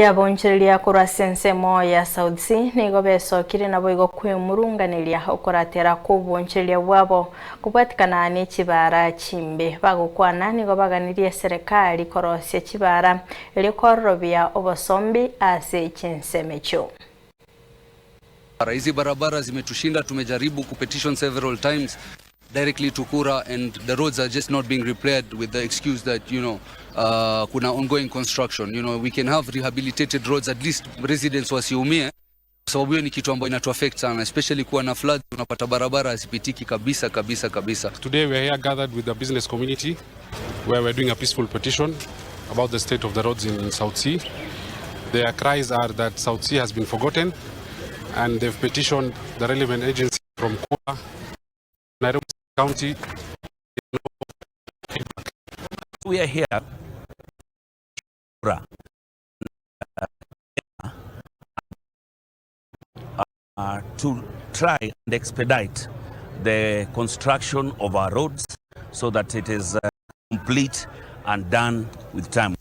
Abaonchoreria kurasya ensemo ya South Sea NIGO besokire nabo igo Kwemurungania okuratera kobonchoreria bwabo kubwatikana ni CHIBARA chimbe bagokwana NIGO baganirie serikali korosya CHIBARA ili korobia obosombi ase chensemecho. Hizi barabara zimetushinda, tumejaribu kupetition several times directly to Kura, and the roads are just not being repaired with the excuse that, kuna ongoing construction. We can have rehabilitated roads, at least residents wasiumie, sababu hiyo ni kitu ambayo inatu affect sana, especially kuwa na floods, unapata barabara hazipitiki kabisa. Today we are here gathered with the business community where we are doing a peaceful petition about the state of the roads in South Sea. Their cries are that South Sea has been forgotten, and they've petitioned the relevant agency from Kura, Nairobi County. We are here to try and expedite the construction of our roads so that it is complete and done with time.